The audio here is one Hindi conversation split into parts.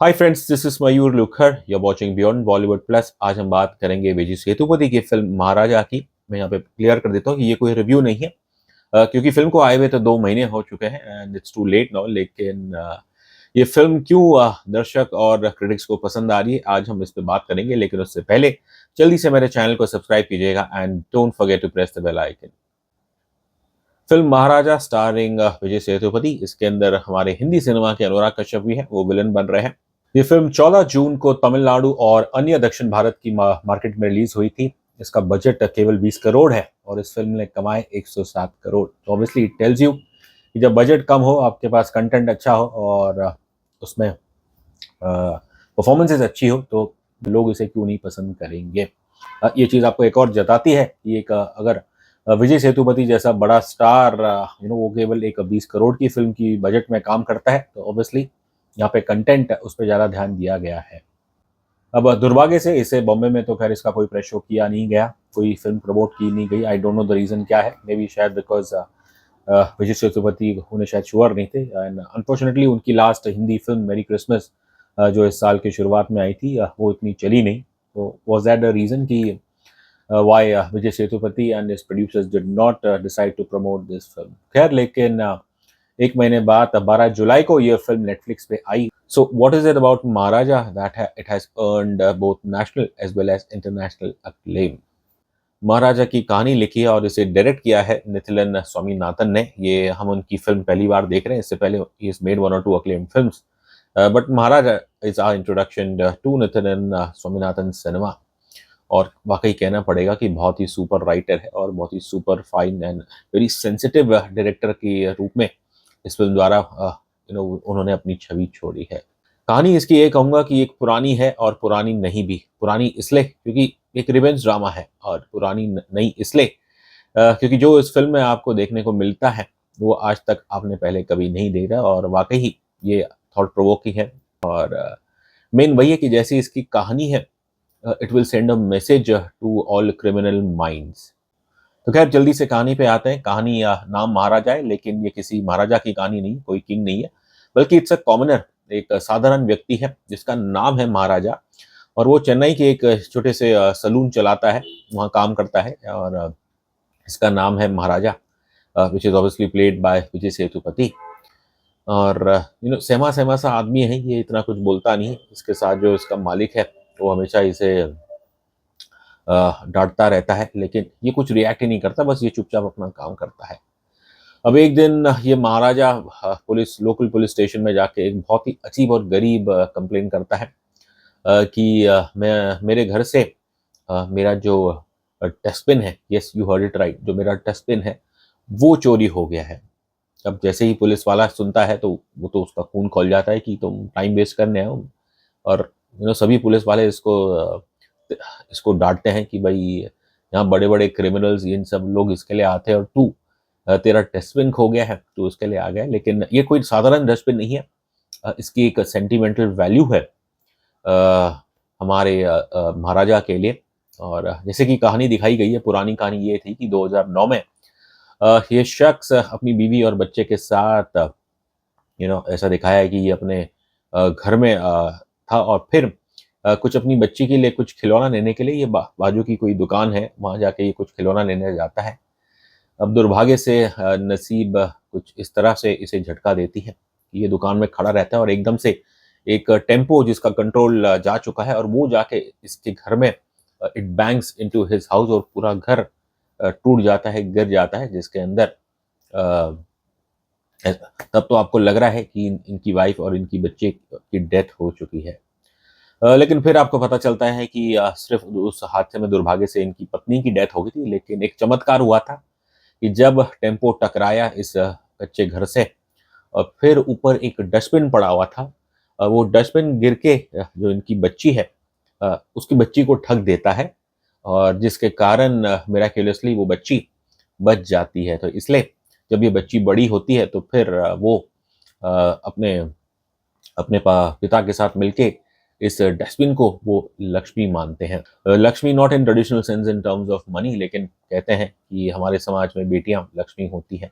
Hi friends, this is Mayur Lukhar. You are watching beyond Bollywood plus. आज हम बात करेंगे विजय सेतुपति की फिल्म महाराजा की। मैं यहाँ पे क्लियर कर देता हूँ कि ये कोई रिव्यू नहीं है, क्योंकि फिल्म को आए हुए तो 2 महीने हो चुके हैं and it's too late now. लेकिन ये फिल्म क्यों दर्शक और क्रिटिक्स को पसंद आ रही है, आज हम इस पे बात करेंगे। लेकिन उससे पहले जल्दी से मेरे चैनल को सब्सक्राइब कीजिएगा and don't forget to press the bell icon. Film Maharaja starring Vijay Sethupathi, इसके अंदर हमारे हिंदी सिनेमा के अनुराग कश्यप भी हैं, वो विलन बन रहे हैं। ये फिल्म 14 जून को तमिलनाडु और अन्य दक्षिण भारत की मार्केट में रिलीज हुई थी। इसका बजट केवल 20 करोड़ है और इस फिल्म ने कमाए 107 करोड़। तो ऑब्वियसली इट टेल्स यू कि जब बजट कम हो, आपके पास कंटेंट अच्छा हो और उसमें परफॉर्मेंसेज अच्छी हो, तो लोग इसे क्यों नहीं पसंद करेंगे। ये चीज़ आपको एक और जताती है कि अगर विजय सेतुपति जैसा बड़ा स्टार वो केवल एक 20 करोड़ की फिल्म की बजट में काम करता है, तो ऑब्वियसली यहाँ पे कंटेंट उस पर ज़्यादा ध्यान दिया गया है। अब दुर्भाग्य से इसे बॉम्बे में तो खैर इसका कोई प्रेस शो किया नहीं गया, कोई फिल्म प्रमोट की नहीं गई। I don't know the reason क्या है। मे बी शायद बिकॉज विजय सेतुपति होने शायद श्योर नहीं थे एंड अनफॉर्चुनेटली उनकी लास्ट हिंदी फिल्म मेरी क्रिसमस जो इस साल की शुरुआत में आई थी, वो इतनी चली नहीं। तो वॉज दैट द रीज़न कि why Vijay Sethupathi and his producers did not decide to promote this film. खैर, लेकिन एक महीने बाद 12 जुलाई को यह फिल्म नेटफ्लिक्स पे आई। So what is it about Maharaja that it has earned both national as well as international acclaim. Maharaja की कहानी लिखी है और इसे डायरेक्ट किया है निथिलन स्वामीनाथन ने। ये हम उनकी फिल्म पहली बार देख रहे हैं। इससे पहले ही is made 1 or 2 acclaimed films, but Maharaja is our introduction to Nithilan Swaminathan cinema. और वाकई कहना पड़ेगा कि बहुत ही सुपर राइटर है और बहुत ही super fine and very sensitive director के रूप में इस फिल्म द्वारा उन्होंने अपनी छवि छोड़ी है। कहानी इसकी ये कहूँगा कि एक पुरानी है और पुरानी नहीं भी। पुरानी इसलिए क्योंकि एक रिवेंज ड्रामा है, और पुरानी नहीं इसलिए क्योंकि जो इस फिल्म में आपको देखने को मिलता है वो आज तक आपने पहले कभी नहीं देखा। और वाकई ही ये थॉट प्रोवोकिंग है। और मेन वही है कि जैसी इसकी कहानी है, it will send a message to all criminal minds. तो खैर, जल्दी से कहानी पे आते हैं। कहानी नाम महाराजा है, लेकिन ये किसी महाराजा की कहानी नहीं, कोई किंग नहीं है, बल्कि इट्स अ कॉमनर, एक साधारण व्यक्ति है जिसका नाम है महाराजा। और वो चेन्नई के एक छोटे से सलून चलाता है, वहाँ काम करता है। और इसका नाम है Maharaja, which is obviously played by Vijay Sethupathi. और सहमा सहमा सा आदमी है ये, इतना कुछ बोलता नहीं है। इसके साथ जो इसका मालिक है वो हमेशा इसे डांटता रहता है, लेकिन ये कुछ रिएक्ट ही नहीं करता, बस ये चुपचाप अपना काम करता है। अब एक दिन ये महाराजा लोकल पुलिस स्टेशन में जाके एक बहुत ही अजीब और गरीब कंप्लेन करता है कि मैं मेरे घर से मेरा जो डस्टबिन है, yes you heard it right, जो मेरा डस्टबिन है वो चोरी हो गया है। अब जैसे ही पुलिस वाला सुनता है तो वो तो उसका खून खौल जाता है कि तुम टाइम वेस्ट करने आओ। और सभी पुलिस वाले इसको डांटते हैं कि भाई यहाँ बड़े बड़े क्रिमिनल्स इन सब लोग इसके लिए आते हैं और तू तेरा डस्टबिन खो गया है, तू उसके लिए आ गया है। लेकिन ये कोई साधारण डस्टबिन नहीं है, इसकी एक सेंटिमेंटल वैल्यू है हमारे महाराजा के लिए। और जैसे कि कहानी दिखाई गई है, पुरानी कहानी ये थी कि 2009 में ये शख्स अपनी बीवी और बच्चे के साथ ऐसा दिखाया है कि ये अपने घर में था और फिर कुछ अपनी बच्ची के लिए कुछ खिलौना लेने के लिए ये बाजू की कोई दुकान है, वहाँ जाके ये कुछ खिलौना लेने जाता है। अब दुर्भाग्य से नसीब कुछ इस तरह से इसे झटका देती है कि ये दुकान में खड़ा रहता है और एकदम से एक टेम्पो जिसका कंट्रोल जा चुका है और वो जाके इसके घर में it bangs into his house और पूरा घर टूट जाता है, गिर जाता है, जिसके अंदर तब तो आपको लग रहा है कि इनकी वाइफ और इनकी बच्चे की डेथ हो चुकी है। लेकिन फिर आपको पता चलता है कि सिर्फ उस हादसे में दुर्भाग्य से इनकी पत्नी की डेथ हो गई थी, लेकिन एक चमत्कार हुआ था कि जब टेम्पो टकराया इस कच्चे घर से और फिर ऊपर एक डस्टबिन पड़ा हुआ था, वो डस्टबिन गिर के जो इनकी बच्ची है उसकी बच्ची को ठग देता है, और जिसके कारण मिराक्युलसली वो बच्ची बच जाती है। तो इसलिए जब ये बच्ची बड़ी होती है तो फिर वो अपने अपने पिता के साथ मिलके इस डस्टबिन को वो लक्ष्मी मानते हैं। Lakshmi not in traditional sense in terms of money, लेकिन कहते हैं कि हमारे समाज में बेटियां लक्ष्मी होती हैं।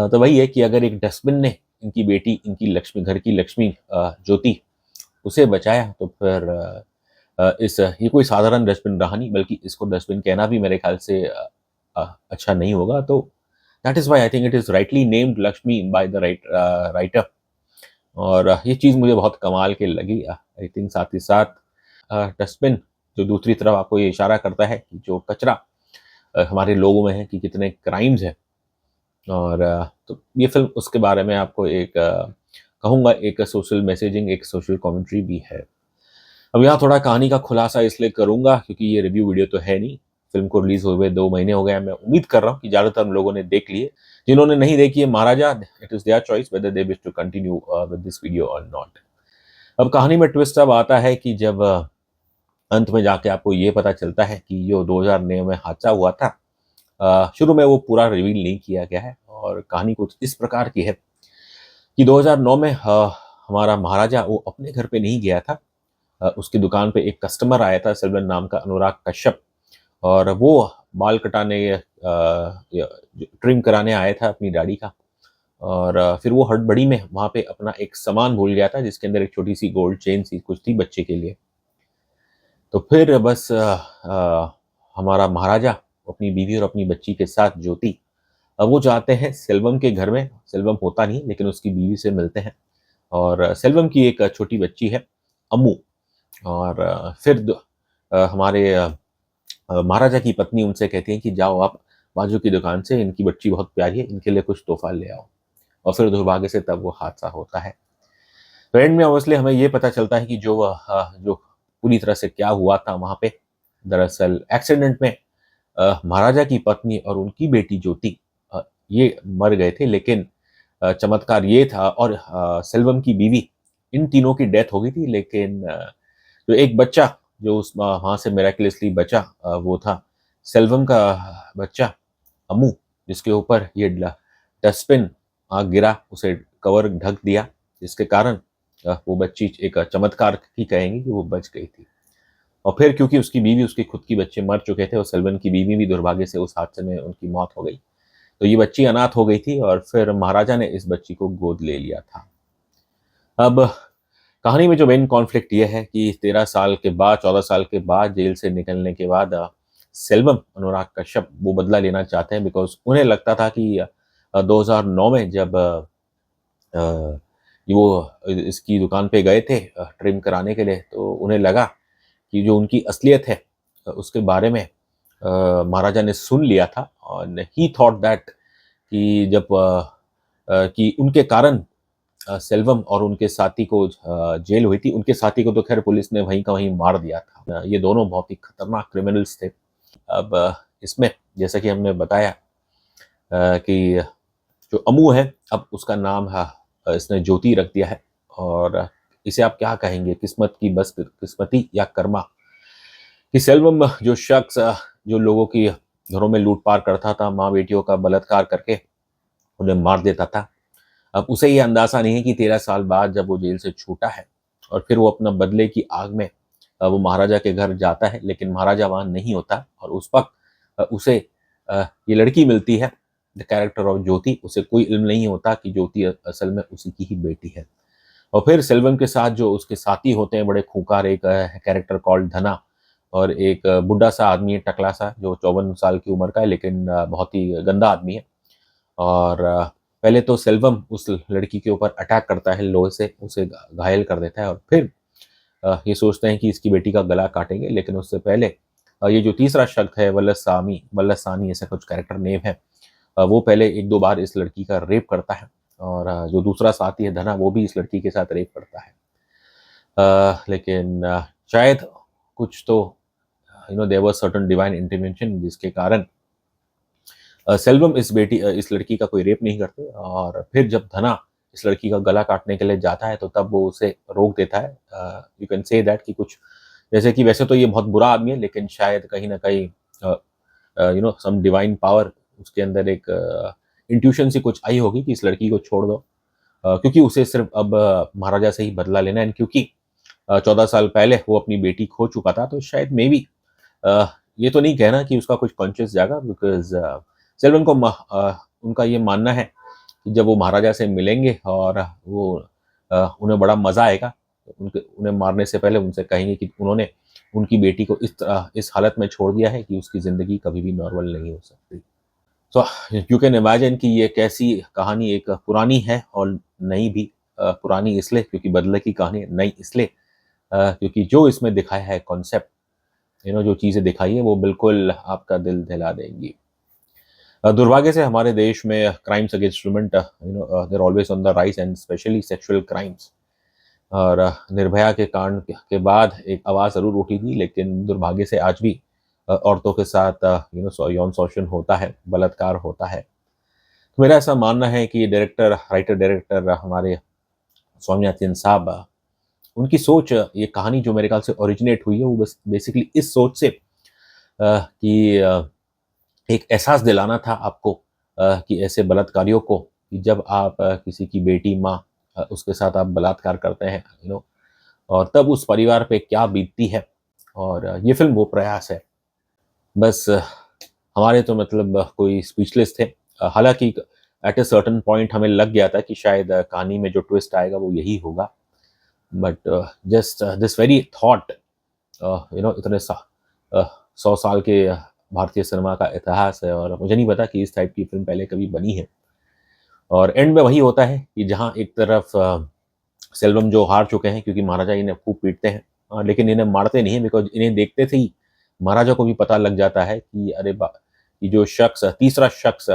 तो वही है कि अगर एक डस्टबिन ने इनकी बेटी, इनकी लक्ष्मी, घर की लक्ष्मी ज्योति उसे बचाया, तो फिर ये कोई साधारण डस्टबिन रहा नहीं, बल्कि इसको डस्टबिन कहना भी मेरे ख्याल से अच्छा नहीं होगा। तो that is why I think it is rightly named Lakshmi by the writer. और ये चीज़ मुझे बहुत कमाल की लगी। आई थिंक साथ ही साथ डस्टबिन जो दूसरी तरफ आपको ये इशारा करता है कि जो कचरा हमारे लोगों में है, कि कितने क्राइम्स हैं। और तो ये फ़िल्म उसके बारे में आपको एक कहूँगा एक सोशल मैसेजिंग, एक सोशल कमेंट्री भी है। अब यहाँ थोड़ा कहानी का खुलासा इसलिए करूँगा क्योंकि ये रिव्यू वीडियो तो है नहीं। फ़िल्म को रिलीज़ हुए 2 महीने हो गए हैं। मैं उम्मीद कर रहा हूँ कि ज़्यादातर लोगों ने देख ली है। जिन्होंने नहीं देखी है Maharaja, it is their choice whether they wish to continue with this video और नॉट। अब कहानी में ट्विस्ट अब आता है कि जब अंत में जाके आपको ये पता चलता है कि जो 2009 में हादसा हुआ था, शुरू में वो पूरा रिवील नहीं किया गया है। और कहानी कुछ इस प्रकार की है कि 2009 में हमारा महाराजा वो अपने घर पे नहीं गया था। उसकी दुकान पे एक कस्टमर आया था, सेल्वन नाम का, अनुराग कश्यप। और वो बाल कटाने ट्रिम कराने आया था अपनी दाढ़ी का। और फिर वो हड़बड़ी में वहाँ पे अपना एक सामान भूल गया था, जिसके अंदर एक छोटी सी गोल्ड चेन सी कुछ थी बच्चे के लिए। तो फिर बस हमारा महाराजा अपनी बीवी और अपनी बच्ची के साथ ज्योति, अब वो जाते हैं सेल्वम के घर में। सेल्वम होता नहीं, लेकिन उसकी बीवी से मिलते हैं। और सेल्वम की एक छोटी बच्ची है, अम्मू। और फिर हमारे महाराजा की पत्नी उनसे कहती है कि जाओ आप बाजू की दुकान से, इनकी बच्ची बहुत प्यारी है, इनके लिए कुछ तोहफा ले आओ। और फिर दुर्भाग्य से तब वो हादसा होता है। तो एंड में ऑब्वियसली हमें ये पता चलता है कि जो पूरी तरह से क्या हुआ था वहाँ पे। दरअसल एक्सीडेंट में महाराजा की पत्नी और उनकी बेटी ज्योति ये मर गए थे। लेकिन चमत्कार ये था, और सेल्वम की बीवी, इन तीनों की डेथ हो गई थी। लेकिन जो एक बच्चा जो उस वहाँ से मिरेकलसली बचा, वो था सेल्वम का बच्चा अम्मू, जिसके ऊपर ये डस्टबिन गिरा, उसे कवर ढक दिया, जिसके कारण वो बच्ची एक चमत्कार ही कहेंगे कि वो बच गई थी। और फिर क्योंकि उसकी बीवी, उसके खुद की बच्चे मर चुके थे और सेल्वन की बीवी भी दुर्भाग्य से उस हादसे में उनकी मौत हो गई, तो ये बच्ची अनाथ हो गई थी। और फिर महाराजा ने इस बच्ची को गोद ले लिया था। अब कहानी में जो मेन कॉन्फ्लिक्ट ये है कि 13 साल के बाद, 14 साल के बाद, जेल से निकलने के बाद सेल्वम, अनुराग कश्यप, वो बदला लेना चाहते हैं। बिकॉज उन्हें लगता था कि 2009 में जब वो इसकी दुकान पे गए थे ट्रिम कराने के लिए, तो उन्हें लगा कि जो उनकी असलियत है उसके बारे में महाराजा ने सुन लिया था। और ही थॉट दैट कि जब कि उनके कारण सेल्वम और उनके साथी को जेल हुई थी। उनके साथी को तो खैर पुलिस ने वहीं का वहीं मार दिया था। ये दोनों बहुत ही खतरनाक क्रिमिनल्स थे। अब इसमें जैसा कि हमने बताया कि जो अमू है, अब उसका नाम इसने ज्योति रख दिया है। और इसे आप क्या कहेंगे, किस्मत की बस किस्मती या कर्मा, कि सेल्वम जो शख्स जो लोगों की घरों में लूटपाट करता था, माँ बेटियों का बलात्कार करके उन्हें मार देता था, अब उसे ये अंदाजा नहीं है कि 13 साल बाद जब वो जेल से छूटा है और फिर वो अपना बदले की आग में वो महाराजा के घर जाता है, लेकिन महाराजा वहाँ नहीं होता। और उस वक्त उसे ये लड़की मिलती है, द कैरेक्टर ऑफ ज्योति। उसे कोई इल्म नहीं होता कि ज्योति असल में उसी की ही बेटी है। और फिर सेल्वम के साथ जो उसके साथी होते हैं, बड़े खूंखार, एक कैरेक्टर कॉल्ड धना, और एक बुढ़ा सा आदमी है, टकला सा, जो 54 साल की उम्र का है, लेकिन बहुत ही गंदा आदमी है। और पहले तो सेल्वम उस लड़की के ऊपर अटैक करता है, लोहे से उसे घायल कर देता है। और फिर ये सोचते हैं कि इसकी बेटी का गला काटेंगे। लेकिन उससे पहले ये जो तीसरा शख्स है, वल्लसानी ऐसा कुछ कैरेक्टर नेम है, वो पहले 1-2 बार इस लड़की का रेप करता है। और जो दूसरा साथी है धना, वो भी इस लड़की के साथ रेप करता है। लेकिन शायद कुछ तो there was certain divine intervention, जिसके कारण सेल्वम इस लड़की का कोई रेप नहीं करते। और फिर जब धना इस लड़की का गला काटने के लिए जाता है, तो तब वो उसे रोक देता है। यू कैन से दैट कि कुछ जैसे कि वैसे तो ये बहुत बुरा आदमी है, लेकिन शायद कहीं ना कहीं सम डिवाइन पावर उसके अंदर, एक इंट्यूशन से कुछ आई होगी कि इस लड़की को छोड़ दो, क्योंकि उसे सिर्फ अब महाराजा से ही बदला लेना है। क्योंकि 14 साल पहले वो अपनी बेटी खो चुका था, तो शायद मे बी ये तो नहीं कहना कि उसका कुछ कॉन्शियस जागा। बिकॉज सेल्वन को उनका ये मानना है कि जब वो महाराजा से मिलेंगे और वो उन्हें बड़ा मज़ा आएगा, उनके उन्हें मारने से पहले उनसे कहेंगे कि उन्होंने उनकी बेटी को इस तरह इस हालत में छोड़ दिया है कि उसकी ज़िंदगी कभी भी नॉर्मल नहीं हो सकती। सो यू कैन इमेजिन कि ये कैसी कहानी एक पुरानी है और नई भी। पुरानी इसलिए क्योंकि बदले की कहानी, नई इसलिए क्योंकि जो इसमें दिखाया है कॉन्सेप्ट, जो चीज़ें दिखाई है वो बिल्कुल आपका दिल दहला देंगी। दुर्भाग्य से हमारे देश में crimes against women there always on the rise and specially sexual crimes. और निर्भया के कांड के बाद एक आवाज़ ज़रूर उठी थी, लेकिन दुर्भाग्य से आज भी औरतों के साथ यौन शोषण होता है, बलात्कार होता है। तो मेरा ऐसा मानना है कि राइटर डायरेक्टर हमारे स्वामीनाथन साहब, उनकी सोच, ये कहानी जो मेरे ख्याल से ओरिजिनेट हुई है वो बस बेसिकली इस सोच से कि एक एहसास दिलाना था आपको कि ऐसे बलात्कारियों को कि जब आप किसी की बेटी माँ उसके साथ आप बलात्कार करते हैं, और तब उस परिवार पे क्या बीतती है। और ये फिल्म वो प्रयास है। बस हमारे तो मतलब कोई स्पीचलेस थे। हालांकि एट ए सर्टेन पॉइंट हमें लग गया था कि शायद कहानी में जो ट्विस्ट आएगा वो यही होगा, but just this very thought, इतने 100 साल के भारतीय सिनेमा का इतिहास है और मुझे नहीं पता कि इस टाइप की फिल्म पहले कभी बनी है। और एंड में वही होता है कि जहाँ एक तरफ सेल्वम जो हार चुके हैं क्योंकि महाराजा इन्हें खूब पीटते हैं, लेकिन इन्हें मारते नहीं है, बिकॉज इन्हें देखते थे ही महाराजा को भी पता लग जाता है कि अरे ये जो शख्स, तीसरा शख्स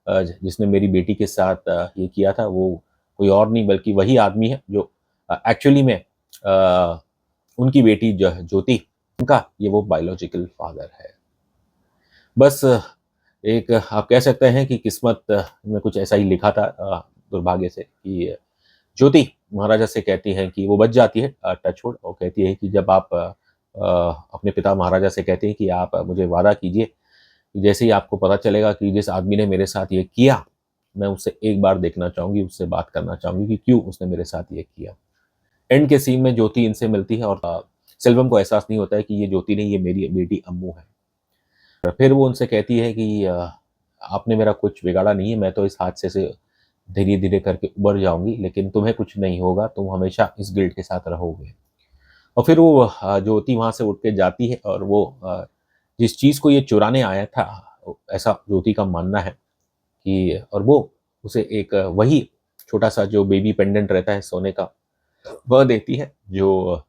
जिसने मेरी बेटी के साथ ये किया था वो कोई और नहीं बल्कि वही आदमी है जो एक्चुअली में उनकी बेटी ज्योति, उनका ये वो बायोलॉजिकल फादर है। बस एक आप कह सकते हैं कि किस्मत में कुछ ऐसा ही लिखा था, दुर्भाग्य से, कि ज्योति महाराजा से कहती हैं कि वो बच जाती है टचवुड, और कहती है कि जब आप अपने पिता महाराजा से कहते हैं कि आप मुझे वादा कीजिए कि जैसे ही आपको पता चलेगा कि जिस आदमी ने मेरे साथ ये किया, मैं उससे एक बार देखना चाहूँगी, उससे बात करना चाहूँगी कि क्यों उसने मेरे साथ ये किया। एंड के सीन में ज्योति इनसे मिलती है और सेल्वम को एहसास नहीं होता है कि ये ज्योति नहीं, ये मेरी बेटी अम्मू है। फिर वो उनसे कहती है कि आपने मेरा कुछ बिगाड़ा नहीं है, मैं तो इस हादसे से धीरे धीरे करके उबर जाऊंगी, लेकिन तुम्हें कुछ नहीं होगा, तुम हमेशा इस गिल्ट के साथ रहोगे। और फिर वो ज्योति वहाँ से उठ के जाती है और वो जिस चीज़ को ये चुराने आया था, ऐसा ज्योति का मानना है कि, और वो उसे एक वही छोटा सा जो बेबी पेंडेंट रहता है सोने का, वह देती है जो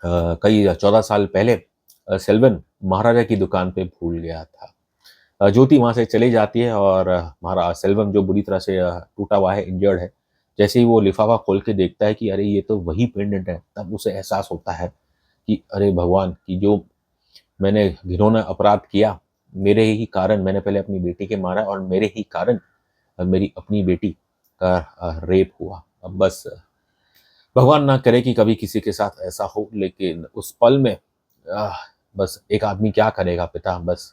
कई 14 साल पहले सेल्वन महाराजा की दुकान पे भूल गया था। ज्योति वहाँ से चली जाती है और महाराज सेल्वम जो बुरी तरह से टूटा हुआ है, इंजर्ड है, जैसे ही वो लिफाफा खोल के देखता है कि अरे ये तो वही पेंडेंट है, तब उसे एहसास होता है कि अरे भगवान, कि जो मैंने घिनौना अपराध किया, मेरे ही कारण मैंने पहले अपनी बेटी के मारा और मेरे ही कारण मेरी अपनी बेटी का रेप हुआ। अब बस भगवान ना करे कि कभी किसी के साथ ऐसा हो, लेकिन उस पल में बस एक आदमी क्या करेगा, पिता, बस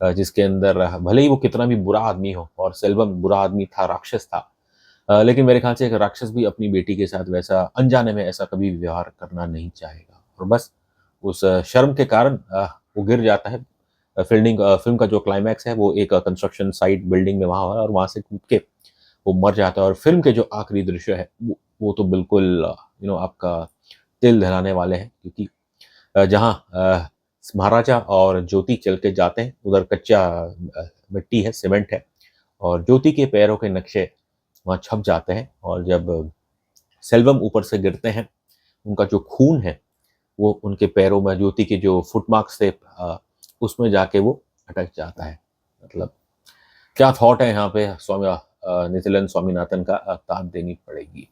जिसके अंदर भले ही वो कितना भी बुरा आदमी हो, और सेल्वम बुरा आदमी था, राक्षस था, लेकिन मेरे ख्याल से एक राक्षस भी अपनी बेटी के साथ वैसा अनजाने में ऐसा कभी व्यवहार करना नहीं चाहेगा। और बस उस शर्म के कारण वो गिर जाता है। फिल्म का जो क्लाइमैक्स है वो एक कंस्ट्रक्शन साइट बिल्डिंग में वहाँ हो, और वहाँ से कूद के वो मर जाता है। और फिल्म के जो आखिरी दृश्य है वो तो बिल्कुल आपका दिल दहलाने वाले हैं, क्योंकि जहाँ महाराजा और ज्योति चल के जाते हैं, उधर कच्चा मिट्टी है, सीमेंट है, और ज्योति के पैरों के नक्शे वहाँ छप जाते हैं, और जब सेल्वम ऊपर से गिरते हैं, उनका जो खून है वो उनके पैरों में, ज्योति के जो फुटमार्क्स थे उसमें जाके वो अटक जाता है। मतलब क्या थॉट है यहाँ पे नितिलन स्वामीनाथन का, ताक देनी पड़ेगी।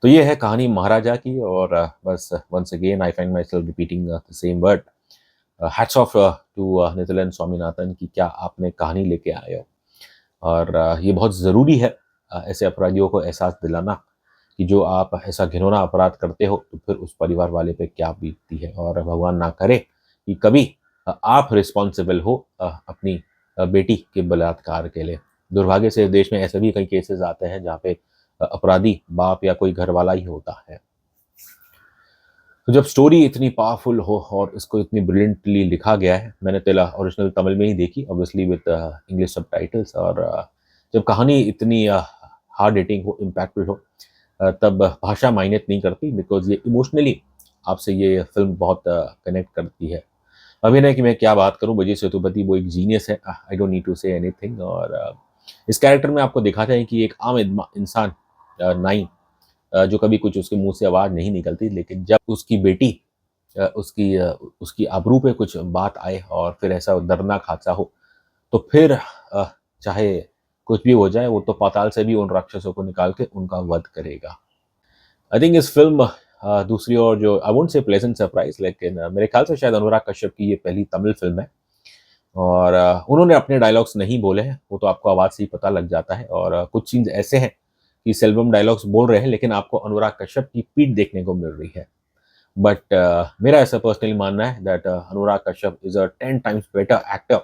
तो ये है कहानी महाराजा की, और बस once again I find myself repeating the same word, hats off to Nithilan Swaminathan की क्या आपने कहानी लेके आए हो। और ये बहुत ज़रूरी है ऐसे अपराधियों को एहसास दिलाना कि जो आप ऐसा घिनौना अपराध करते हो तो फिर उस परिवार वाले पे क्या बीतती है, और भगवान ना करे कि कभी आप रिस्पॉन्सिबल हो अपनी बेटी के बलात्कार के लिए। दुर्भाग्य से देश में ऐसे भी कई केसेस आते हैं जहाँ पे अपराधी बाप या कोई घर वाला ही होता है। तो जब स्टोरी इतनी पावरफुल हो और इसको इतनी ब्रिलियंटली लिखा गया है, मैंने ओरिजिनल तमिल में ही देखी, ऑब्वियसली विद इंग्लिश सबटाइटल्स, और जब कहानी इतनी हार्ड हिटिंग हो, इम्पैक्टफुल हो, तब भाषा मायने नहीं करती, बिकॉज़ ये इमोशनली आपसे ये फ़िल्म बहुत कनेक्ट करती है। अभिनय की मैं क्या बात करूँ, विजय सेतुपति वो एक जीनियस है, I don't need to say anything. और इस कैरेक्टर में आपको दिखाते हैं कि एक आम इंसान, नाई, जो कभी कुछ उसके मुँह से आवाज़ नहीं निकलती, लेकिन जब उसकी बेटी उसकी आबरू पे कुछ बात आए और फिर ऐसा दर्दनाक हादसा हो, तो फिर चाहे कुछ भी हो जाए, वो तो पाताल से भी उन राक्षसों को निकाल के उनका वध करेगा। आई थिंक इस फ़िल्म दूसरी ओर जो I won't say pleasant surprise, लेकिन मेरे ख़्याल से शायद अनुराग कश्यप की ये पहली तमिल फ़िल्म है। और उन्होंने अपने डायलॉग्स नहीं बोले हैं, वो तो आपको आवाज़ से ही पता लग जाता है। और कुछ सीन्स ऐसे हैं कि सेल्वम डायलॉग्स बोल रहे हैं, लेकिन आपको अनुराग कश्यप की पीठ देखने को मिल रही है। बट मेरा ऐसा पर्सनली मानना है that Anurag Kashyap is a 10 times better actor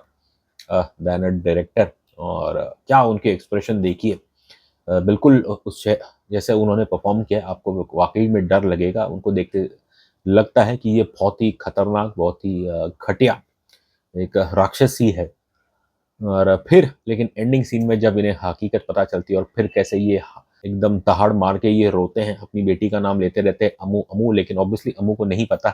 then a director. और क्या उनके एक्सप्रेशन देखिए, बिल्कुल उस जैसे उन्होंने परफ़ॉर्म किया, आपको वाक़ई में डर लगेगा। उनको देख के लगता है कि ये बहुत ही खतरनाक, बहुत ही घटिया एक राक्षस ही है। और फिर लेकिन एंडिंग सीन में जब इन्हें हकीकत पता चलती है और फिर कैसे ये एकदम दहाड़ मार के ये रोते हैं, अपनी बेटी का नाम लेते रहते हैं अम्मू, अम्मू, लेकिन ऑब्वियसली अम्मू को नहीं पता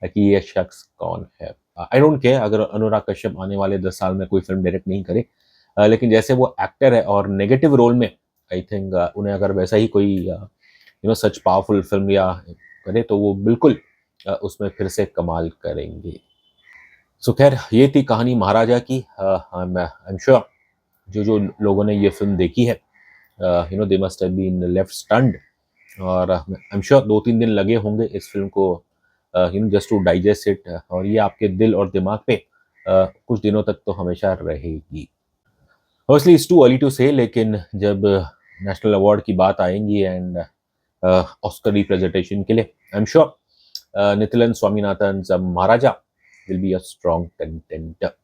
कि ये शख्स कौन है। आई डोंट केयर अगर अनुराग कश्यप आने वाले 10 साल में कोई फ़िल्म डायरेक्ट नहीं करे, लेकिन जैसे वो एक्टर है और नेगेटिव रोल में, आई थिंक उन्हें अगर वैसा ही कोई सच पावरफुल फ़िल्म या करे, तो वो बिल्कुल उसमें फिर से कमाल करेंगे। सो ख़ैर ये थी कहानी महाराजा की। आई एम श्योर जो लोगों ने ये फ़िल्म देखी है, they must have been left stunned. और आई एम श्योर 2-3 दिन लगे होंगे इस फ़िल्म को जस्ट टू डाइजेस्ट इट, और ये आपके दिल और दिमाग पे कुछ दिनों तक तो हमेशा रहेगी। Obviously it's too early to say, लेकिन जब नेशनल अवार्ड की बात आएँगी एंड ऑस्कर रिप्रेजेंटेशन के लिए, I am sure Nithilan Swaminathan's Maharaja will be a strong contender.